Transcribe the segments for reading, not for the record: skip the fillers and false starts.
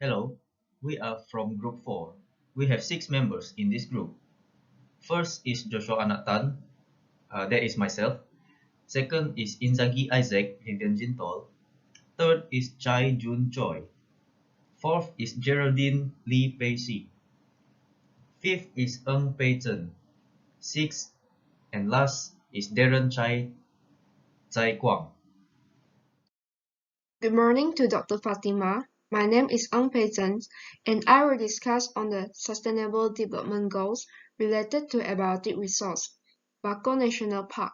Hello, we are from Group 4. We have 6 members in this group. First is Joshua Anak, that is myself. Second is Inzaghi Isaac, Vlvian Jintol. Third is Zhai Joon Choi. Fourth is Geraldine Pei Zhen. Fifth is Pei Zhen. Sixth and last is Darren Zhai Guang. Good morning to Dr. Fatima. My name is Pei Zhen, and I will discuss on the Sustainable Development Goals related to abiotic resource, Bako National Park.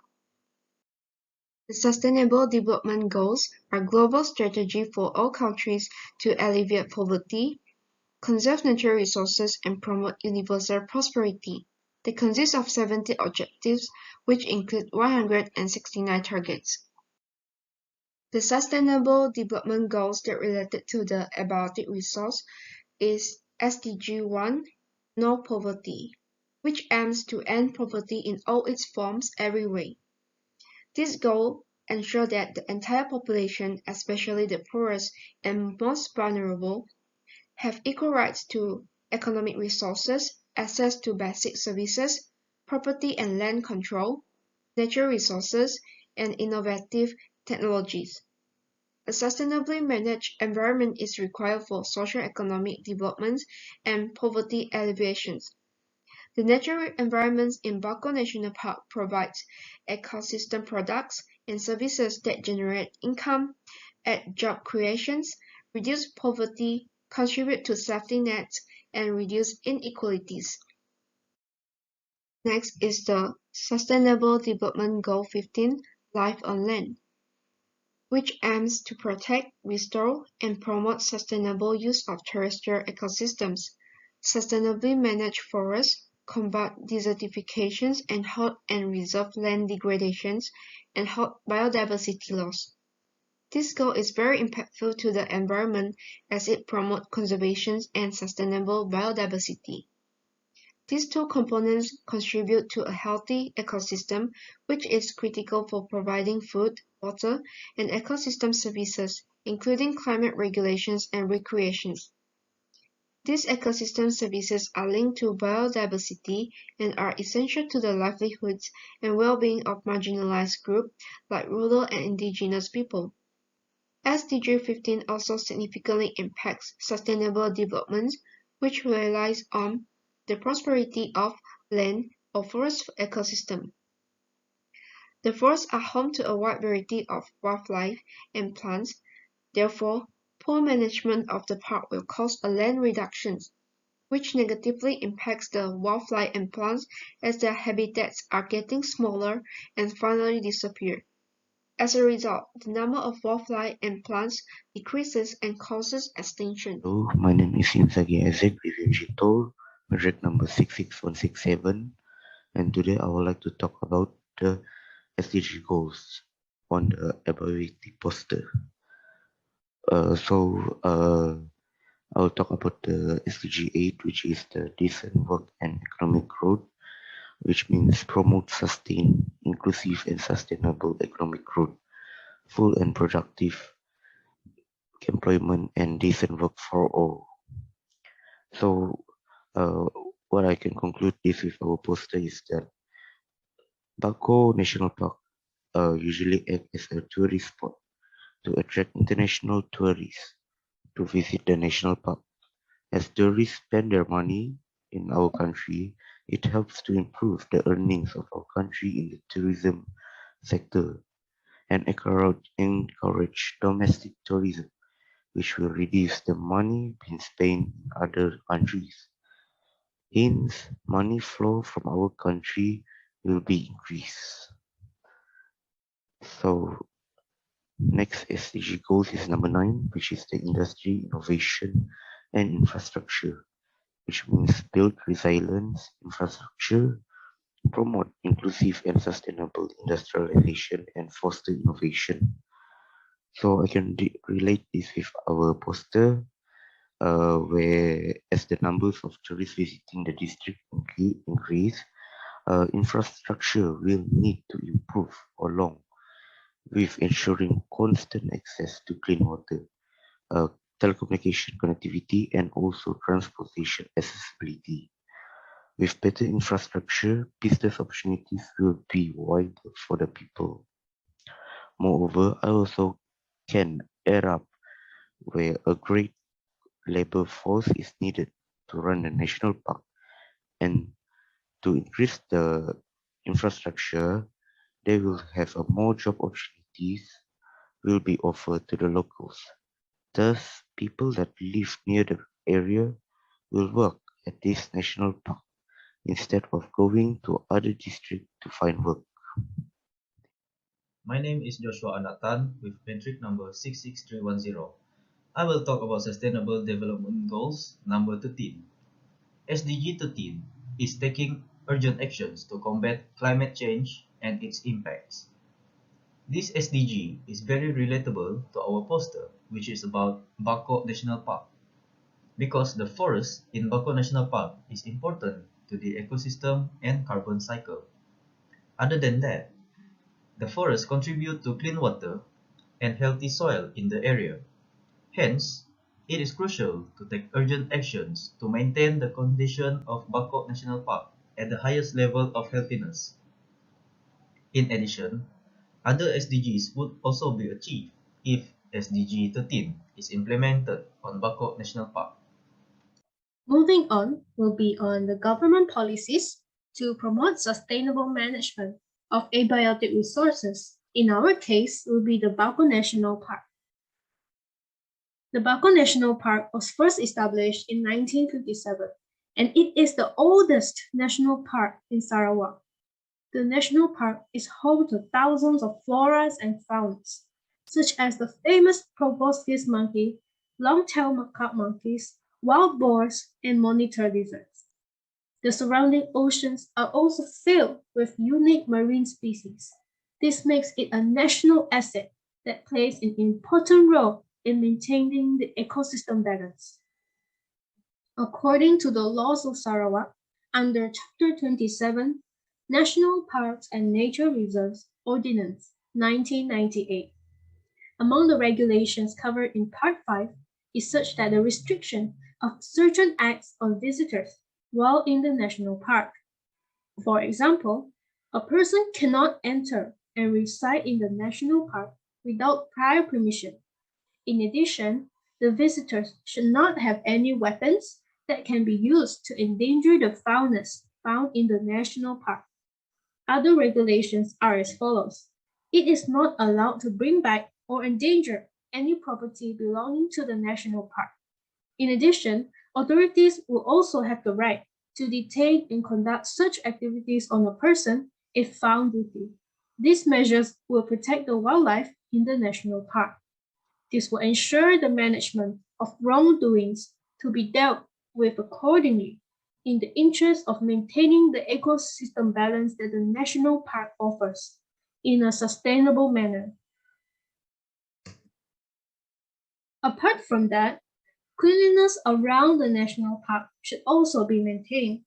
The Sustainable Development Goals are global strategy for all countries to alleviate poverty, conserve natural resources, and promote universal prosperity. They consist of 70 objectives, which include 169 targets. The Sustainable Development Goals that related to the abiotic resource is SDG 1, No Poverty, which aims to end poverty in all its forms every way. This goal ensures that the entire population, especially the poorest and most vulnerable, have equal rights to economic resources, access to basic services, property and land control, natural resources, and innovative technologies. A sustainably managed environment is required for socio-economic development and poverty alleviation. The natural environments in Bako National Park provides ecosystem products and services that generate income, add job creations, reduce poverty, contribute to safety nets, and reduce inequalities. Next is the Sustainable Development Goal 15, Life on Land, which aims to protect, restore, and promote sustainable use of terrestrial ecosystems, sustainably manage forests, combat desertifications, and halt and reserve land degradations, and halt biodiversity loss. This goal is very impactful to the environment as it promotes conservation and sustainable biodiversity. These two components contribute to a healthy ecosystem, which is critical for providing food, water, and ecosystem services, including climate regulations and recreation. These ecosystem services are linked to biodiversity and are essential to the livelihoods and well-being of marginalized groups like rural and indigenous people. SDG 15 also significantly impacts sustainable development, which relies on the prosperity of land or forest ecosystem. The forests are home to a wide variety of wildlife and plants. Therefore, poor management of the park will cause a land reduction, which negatively impacts the wildlife and plants as their habitats are getting smaller and finally disappear. As a result, the number of wildlife and plants decreases and causes extinction. Hello, my name is Inzaghi Isaac, Vlvian Jintol, project number 66167, and today I would like to talk about the SDG goals on the ability poster. I'll talk about the SDG 8, which is the decent work and economic growth, which means promote sustained, inclusive, and sustainable economic growth, full and productive employment, and decent work for all. So, what I can conclude this with our poster is that Bako National Park usually act as a tourist spot to attract international tourists to visit the national park. As tourists spend their money in our country, it helps to improve the earnings of our country in the tourism sector and encourage domestic tourism, which will reduce the money being spent in other countries. Hence, money flow from our country will be increased. So, next SDG goals is number 9, which is the industry, innovation, and infrastructure, which means build resilience, infrastructure, promote inclusive and sustainable industrialization, and foster innovation. So I can relate this with our poster, where as the numbers of tourists visiting the district increase, infrastructure will need to improve along with ensuring constant access to clean water, telecommunication connectivity, and also transportation accessibility. With better infrastructure, business opportunities will be wider for the people. Moreover, I also can add up where a great labor force is needed to run the national park, and to increase the infrastructure, they will have a more job opportunities will be offered to the locals. Thus, people that live near the area will work at this national park instead of going to other districts to find work. My name is Joshua Anatan with metric number 66310. I will talk about Sustainable Development Goals number 13. SDG 13 is taking urgent actions to combat climate change and its impacts. This SDG is very relatable to our poster, which is about Bako National Park, because the forest in Bako National Park is important to the ecosystem and carbon cycle. Other than that, the forests contribute to clean water and healthy soil in the area. Hence, it is crucial to take urgent actions to maintain the condition of Bako National Park at the highest level of healthiness. In addition, other SDGs would also be achieved if SDG 13 is implemented on Bako National Park. Moving on will be on the government policies to promote sustainable management of abiotic resources. In our case, will be the Bako National Park. The Bako National Park was first established in 1957, and it is the oldest national park in Sarawak. The national park is home to thousands of floras and faunas, such as the famous proboscis monkey, long-tailed macaque monkeys, wild boars, and monitor lizards. The surrounding oceans are also filled with unique marine species. This makes it a national asset that plays an important role in maintaining the ecosystem balance. According to the laws of Sarawak, under Chapter 27, National Parks and Nature Reserves Ordinance 1998, among the regulations covered in Part 5 is such that the restriction of certain acts on visitors while in the national park. For example, a person cannot enter and reside in the national park without prior permission. In addition, the visitors should not have any weapons that can be used to endanger the faunas found in the national park. Other regulations are as follows. It is not allowed to bring back or endanger any property belonging to the national park. In addition, authorities will also have the right to detain and conduct such activities on a person if found guilty. These measures will protect the wildlife in the national park. This will ensure the management of wrongdoings to be dealt with accordingly in the interest of maintaining the ecosystem balance that the national park offers in a sustainable manner. Apart from that, cleanliness around the national park should also be maintained.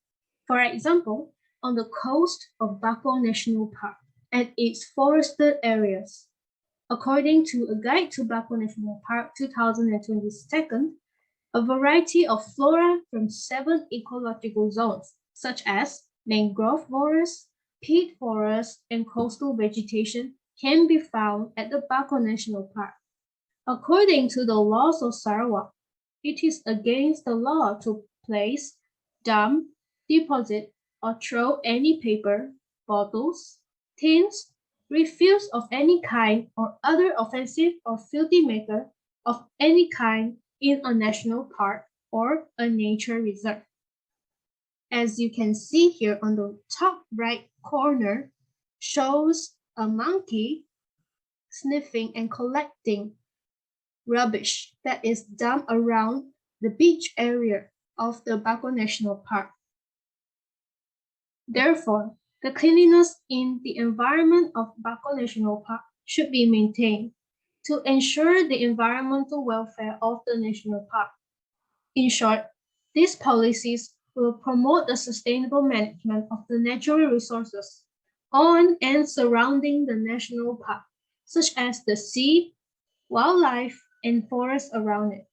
For example, on the coast of Bako National Park and its forested areas. According to a Guide to Bako National Park 2022, a variety of flora from 7 ecological zones, such as mangrove forests, peat forests, and coastal vegetation, can be found at the Bako National Park. According to the laws of Sarawak, it is against the law to place, dump, deposit, or throw any paper, bottles, tins, refuse of any kind, or other offensive or filthy matter of any kind in a national park or a nature reserve. As you can see here on the top right corner, shows a monkey sniffing and collecting rubbish that is dumped around the beach area of the Bako National Park. Therefore, the cleanliness in the environment of Bako National Park should be maintained to ensure the environmental welfare of the national park. In short, these policies will promote the sustainable management of the natural resources on and surrounding the national park, such as the sea, wildlife, and forests around it.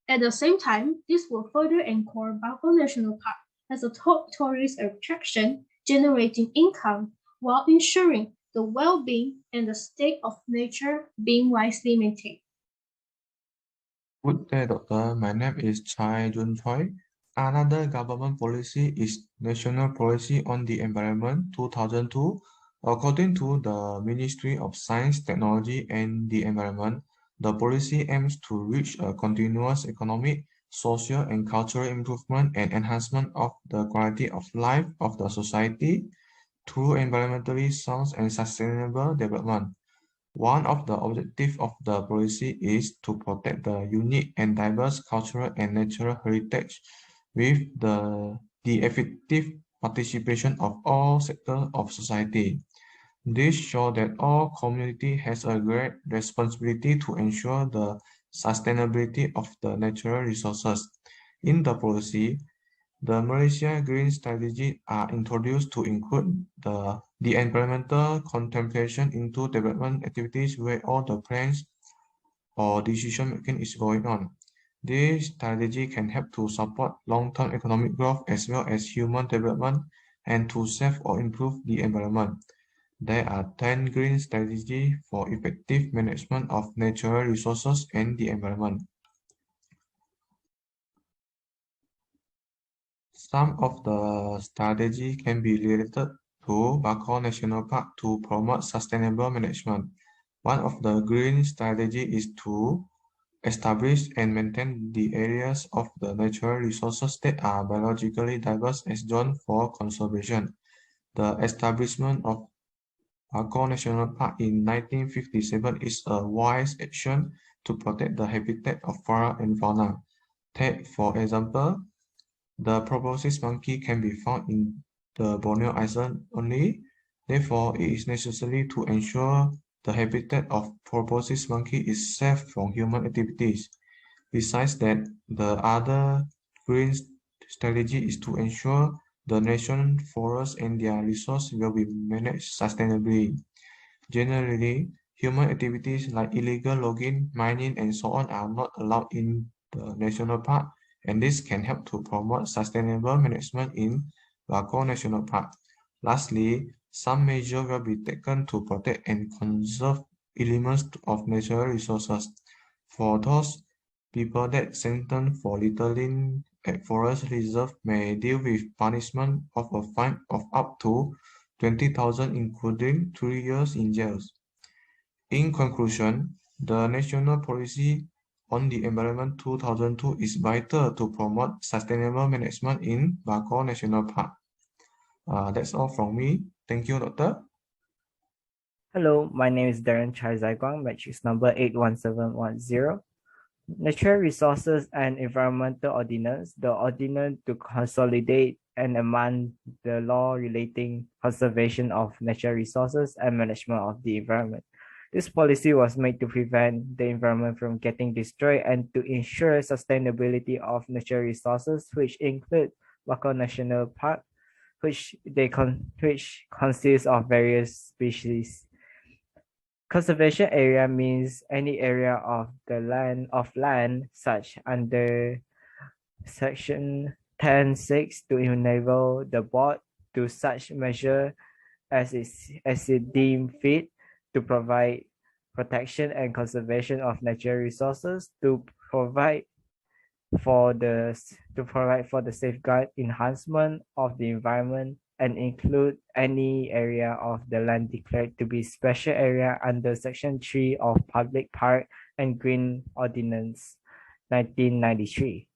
At the same time, this will further anchor Bako National Park as a top tourist attraction, generating income while ensuring the well-being and the state of nature being wisely maintained. Good day, Doctor. My name is Choi. Another government policy is National Policy on the Environment 2002. According to the Ministry of Science, Technology and the Environment, the policy aims to reach a continuous economic, social and cultural improvement and enhancement of the quality of life of the society through environmentally sound and sustainable development. One of the objectives of the policy is to protect the unique and diverse cultural and natural heritage with the effective participation of all sectors of society. This shows that all community has a great responsibility to ensure the sustainability of the natural resources. In the policy, the Malaysia Green Strategy are introduced to include the environmental contemplation into development activities where all the plans or decision making is going on. This strategy can help to support long-term economic growth as well as human development and to save or improve the environment. There are 10 green strategies for effective management of natural resources and the environment. Some of the strategy can be related to Bako National Park to promote sustainable management. One of the green strategy is to establish and maintain the areas of the natural resources that are biologically diverse as zones for conservation. The establishment of Bako National Park in 1957 is a wise action to protect the habitat of flora and fauna. Take, for example, the proboscis monkey can be found in the Borneo Island only. Therefore, it is necessary to ensure the habitat of proboscis monkey is safe from human activities. Besides that, the other green strategy is to ensure the national forests and their resources will be managed sustainably. Generally, human activities like illegal logging, mining, and so on are not allowed in the national park, and this can help to promote sustainable management in Bako National Park. Lastly, some measures will be taken to protect and conserve elements of natural resources. For those people that sentenced for littering at forest reserve may deal with punishment of a fine of up to 20,000, including 3 years in jail. In conclusion, the National Policy on the Environment 2002 is vital to promote sustainable management in Bako National Park. That's all from me. Thank you, Doctor. Hello, my name is Darren Chai Guang, matrix number 81710. Natural Resources and Environmental Ordinance, the ordinance to consolidate and amend the law relating conservation of natural resources and management of the environment. This policy was made to prevent the environment from getting destroyed and to ensure sustainability of natural resources, which include Bako National Park, which consists of various species. Conservation area means any area of the land such under section 10.6 to enable the board to such measure as it deemed fit to provide protection and conservation of natural resources, to provide for the safeguard enhancement of the environment, and include any area of the land declared to be special area under Section 3 of Public Park and Green Ordinance 1993.